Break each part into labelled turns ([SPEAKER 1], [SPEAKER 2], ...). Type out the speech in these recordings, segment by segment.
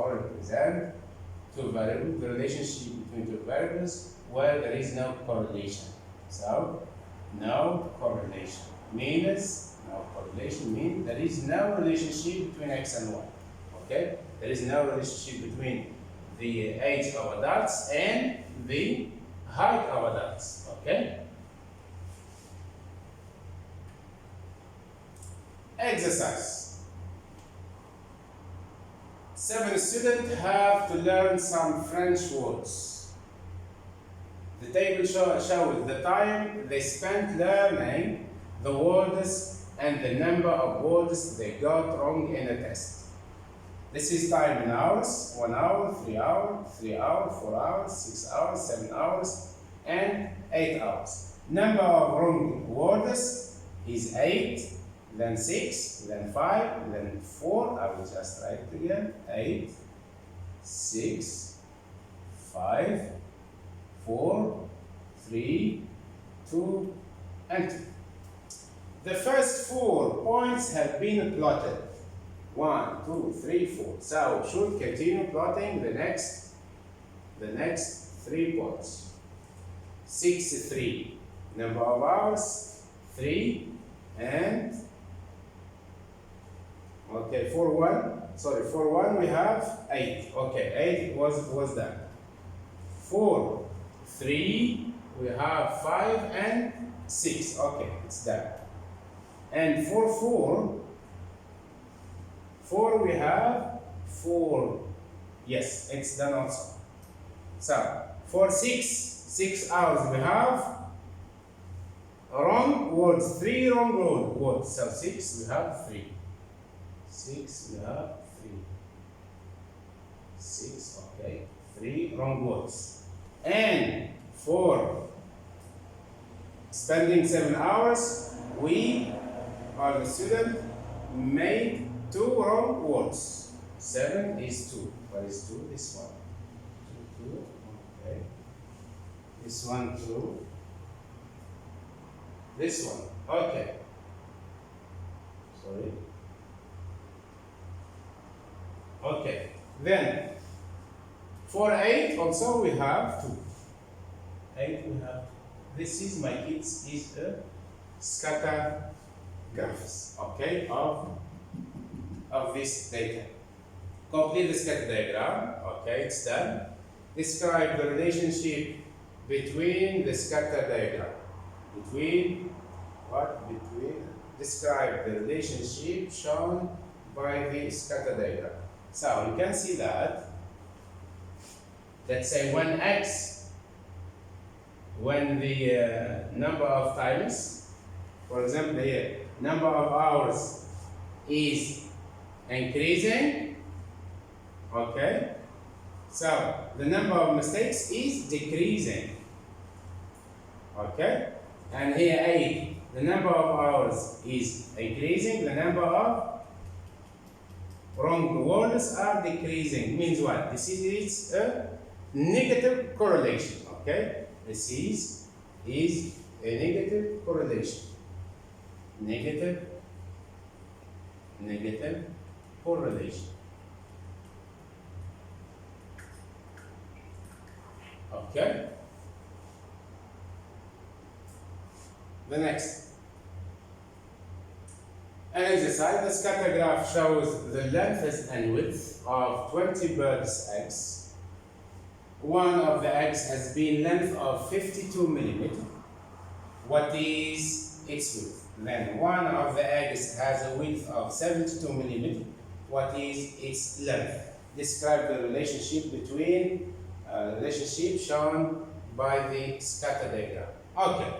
[SPEAKER 1] or represent two variables, the relationship between two variables where there is no correlation. So, no correlation means there is no relationship between x and y. Okay? There is no relationship between the age of adults and the height of adults. Okay? Exercise. 7 students have to learn some French words. The table shows the time they spent learning the words and the number of words they got wrong in the test. This is time in hours: 1 hour, 3 hours, 3 hours, 4 hours, 6 hours, 7 hours, and 8 hours. Number of wrong words is 8, then 6, then 5, then 4. I will just write it again: 8, 6, 5, 4, 3, 2, and 2. The first 4 points have been plotted. 1, 2, 3, 4. So we should continue plotting the next 3 points. 6, 3. Number of hours 3, and okay, for 1 we have 8. Okay, 8 was done. 4, 3, we have 5 and 6. Okay, it's done. And for 4 we have 4. Yes, it's done also. So for 6 hours we have wrong words, 3 wrong words. So 6 we have 3. 6 we have 3. 6, okay, 3 wrong words. And for spending 7 hours, we, or the student, made 2 wrong words. 7 is 2. What is 2? This one. 2, okay. This one, 2. This one, okay. Sorry. Okay. Then, for 8 also we have 2. 8 we have 2. This is, my kids, is a scatter graphs, okay, of this data. Complete the scatter diagram. Okay, it's done. Describe the relationship between the scatter diagram. Describe the relationship shown by the scatter diagram. So you can see that, let's say when x, when the number of times, for example here, number of hours is increasing, okay, so the number of mistakes is decreasing, okay, and here 8, the number of hours is increasing, the number of wrong words are decreasing. Means what? This is a negative correlation, okay? This is a negative correlation. Negative correlation. Okay? The next. An exercise, the scatter graph shows the length and width of 20 birds' eggs. One of the eggs has been length of 52 millimeters. What is its width? Then one of the eggs has a width of 72 millimeters. What is its length? Describe the relationship between relationship shown by the scatter diagram. Okay,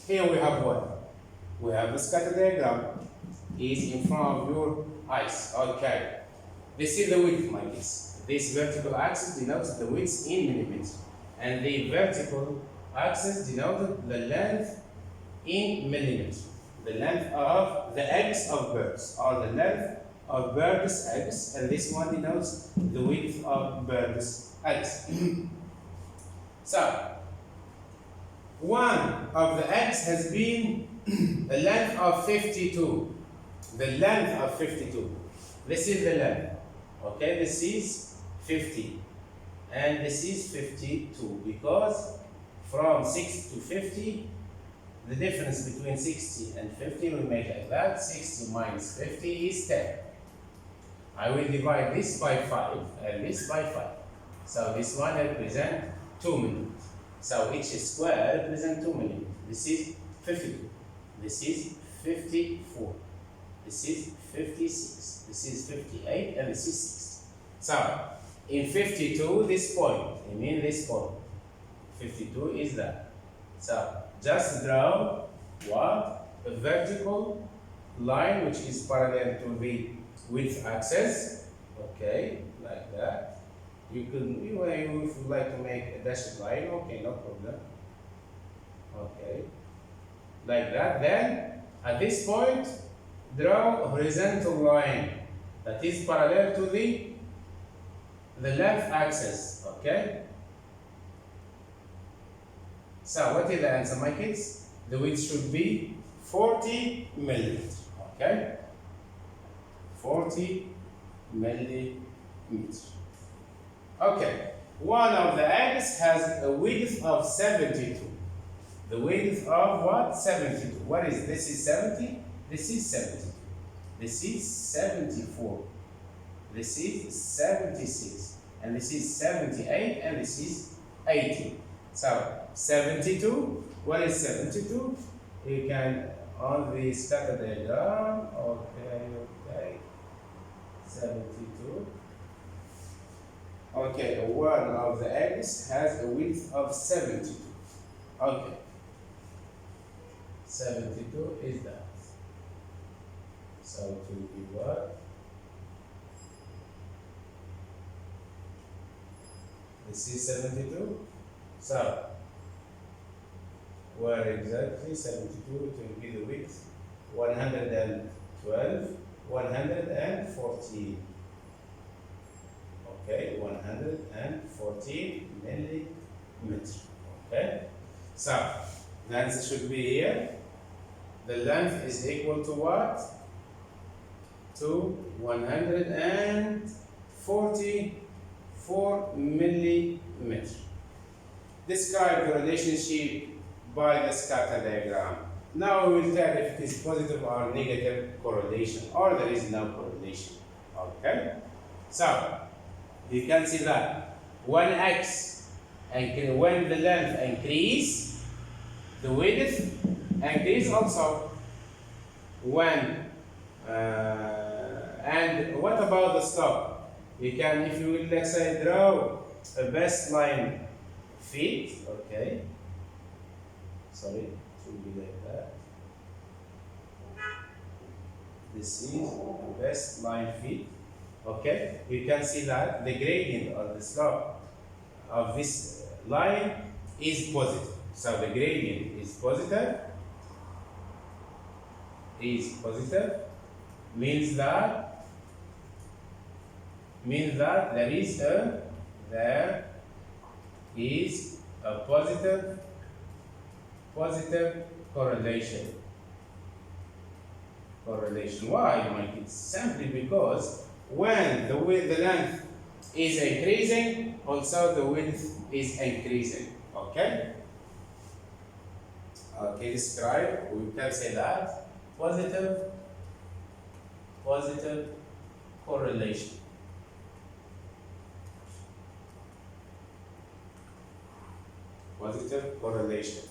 [SPEAKER 1] here we have what? We have the scatter diagram is in front of your eyes. Okay, this is the width, my kids. This vertical axis denotes the width in millimeters, and the vertical axis denotes the length in millimeters. The length of the eggs of birds, or the length of birds' eggs, and this one denotes the width of birds' eggs. So, one of the eggs has been a length of 52. The length of 52. This is the length. Okay, this is 50, and this is 52, because from 6 to 50, the difference between 60 and 50 will make like that. 60 minus 50 is 10. I will divide this by 5 and this by 5. So this one represents 2 minutes. So each square represents 2 minutes. This is 52. This is 54. This is 56. This is 58, and this is 60. So in 52, this point, I mean this point. 52 is that. So just draw what? A vertical line which is parallel to the width axis. Okay, like that. You could, if you would like to make a dashed line, okay, no problem. Okay, like that. Then at this point, draw a horizontal line that is parallel to the length axis. Okay. So what is the answer, my kids? The width should be 40 millimeters. Okay. 40 millimeters. Okay. One of the eggs has a width of 72. The width of what? 72. What is this? Is 70? This is 72. This is 74. This is 76. And this is 78. And this is 80. So 72. What is 72? You can on the scatter diagram. Okay. 72. Okay, one of the eggs has a width of 72. Okay. 72 is that. So it will be what? This is 72. So where exactly 72? It will be the width 112, 114. Okay, 114 millimeters. Okay, so the answer should be here. The length is equal to what? To 144 millimeters. Describe the relationship by the scatter diagram. Now we will tell if it is positive or negative correlation, or there is no correlation. Okay, so you can see that when x and when the length increase, the width increase also. When and what about the slope? You can, if you will, let's say, draw a baseline feet. Okay, sorry, it will be like that. This is the baseline feet. Okay, you can see that the gradient or the slope of this line is positive. So the gradient is positive. Means that there is a positive correlation. Why, my kids? Simply because when the length is increasing, also the width is increasing. Okay? Okay, describe. We can say that positive correlation. Positive correlation.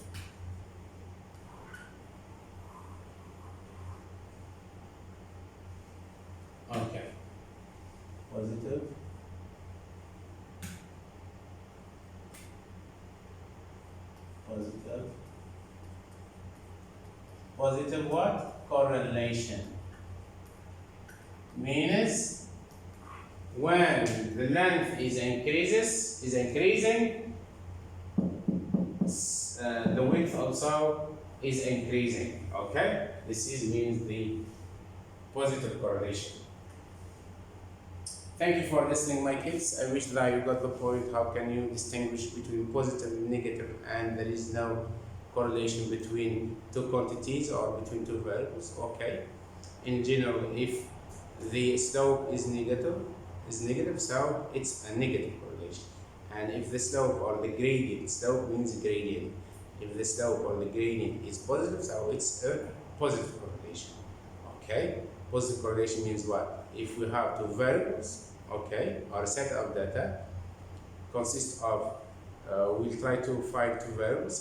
[SPEAKER 1] Okay. Positive what? Correlation. Means when the length is increasing, the width also is increasing. Okay, this means the positive correlation. Thank you for listening, my kids. I wish that you got the point. How can you distinguish between positive and negative, and there is no correlation between two quantities or between two variables? Okay. In general, if the slope is negative, is negative, so it's a negative correlation. And if the slope or the gradient, slope means gradient, if the slope or the gradient is positive, so it's a positive correlation. Okay, positive correlation means what? If we have two variables, okay, or a set of data consists of, we'll try to find two variables.